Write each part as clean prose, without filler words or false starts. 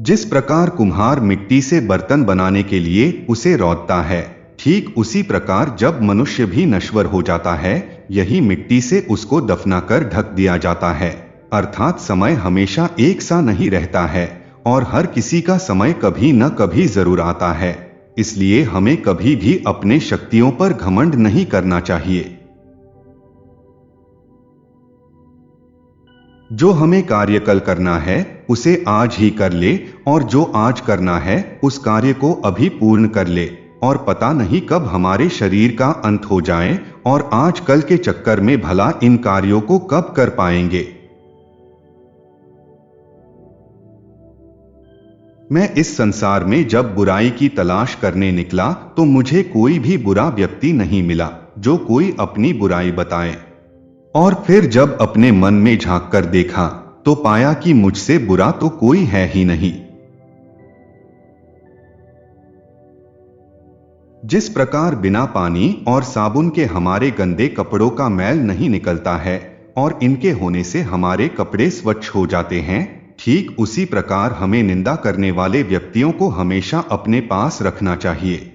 जिस प्रकार कुम्हार मिट्टी से बर्तन बनाने के लिए उसे रौंदता है, ठीक उसी प्रकार जब मनुष्य भी नश्वर हो जाता है, यही मिट्टी से उसको दफनाकर ढक दिया जाता है। अर्थात समय हमेशा एक सा नहीं रहता है और हर किसी का समय कभी न कभी जरूर आता है। इसलिए हमें कभी भी अपने शक्तियों पर घमंड नहीं करना चाहिए। जो हमें कार्य कल करना है उसे आज ही कर ले, और जो आज करना है उस कार्य को अभी पूर्ण कर ले, और पता नहीं कब हमारे शरीर का अंत हो जाए और आज कल के चक्कर में भला इन कार्यों को कब कर पाएंगे। मैं इस संसार में जब बुराई की तलाश करने निकला तो मुझे कोई भी बुरा व्यक्ति नहीं मिला जो कोई अपनी बुराई बताए, और फिर जब अपने मन में झांक कर देखा तो पाया कि मुझसे बुरा तो कोई है ही नहीं। जिस प्रकार बिना पानी और साबुन के हमारे गंदे कपड़ों का मैल नहीं निकलता है और इनके होने से हमारे कपड़े स्वच्छ हो जाते हैं, ठीक उसी प्रकार हमें निंदा करने वाले व्यक्तियों को हमेशा अपने पास रखना चाहिए।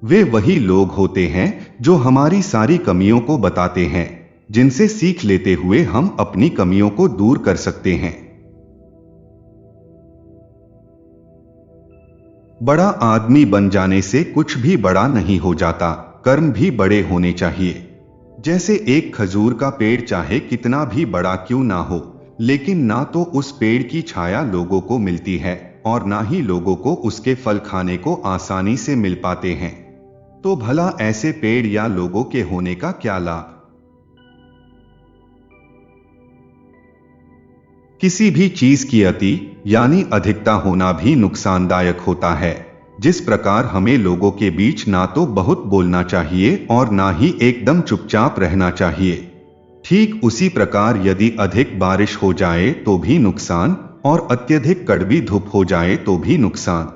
वे वही लोग होते हैं जो हमारी सारी कमियों को बताते हैं, जिनसे सीख लेते हुए हम अपनी कमियों को दूर कर सकते हैं। बड़ा आदमी बन जाने से कुछ भी बड़ा नहीं हो जाता, कर्म भी बड़े होने चाहिए। जैसे एक खजूर का पेड़ चाहे कितना भी बड़ा क्यों ना हो, लेकिन ना तो उस पेड़ की छाया लोगों को मिलती है और ना ही लोगों को उसके फल खाने को आसानी से मिल पाते हैं, तो भला ऐसे पेड़ या लोगों के होने का क्या लाभ। किसी भी चीज की अति यानी अधिकता होना भी नुकसानदायक होता है। जिस प्रकार हमें लोगों के बीच ना तो बहुत बोलना चाहिए और ना ही एकदम चुपचाप रहना चाहिए, ठीक उसी प्रकार यदि अधिक बारिश हो जाए तो भी नुकसान और अत्यधिक कड़वी धूप हो जाए तो भी नुकसान।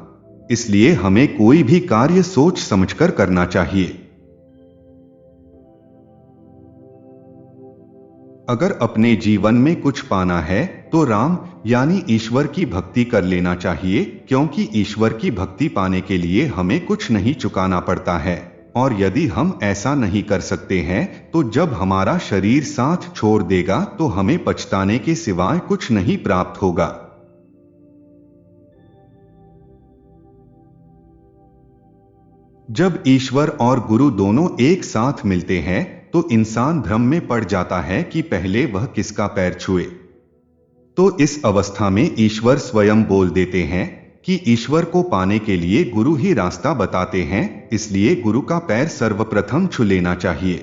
इसलिए हमें कोई भी कार्य सोच समझकर करना चाहिए। अगर अपने जीवन में कुछ पाना है तो राम यानी ईश्वर की भक्ति कर लेना चाहिए, क्योंकि ईश्वर की भक्ति पाने के लिए हमें कुछ नहीं चुकाना पड़ता है। और यदि हम ऐसा नहीं कर सकते हैं तो जब हमारा शरीर साथ छोड़ देगा तो हमें पछताने के सिवाय कुछ नहीं प्राप्त होगा। जब ईश्वर और गुरु दोनों एक साथ मिलते हैं तो इंसान भ्रम में पड़ जाता है कि पहले वह किसका पैर छुए। तो इस अवस्था में ईश्वर स्वयं बोल देते हैं कि ईश्वर को पाने के लिए गुरु ही रास्ता बताते हैं, इसलिए गुरु का पैर सर्वप्रथम छू लेना चाहिए।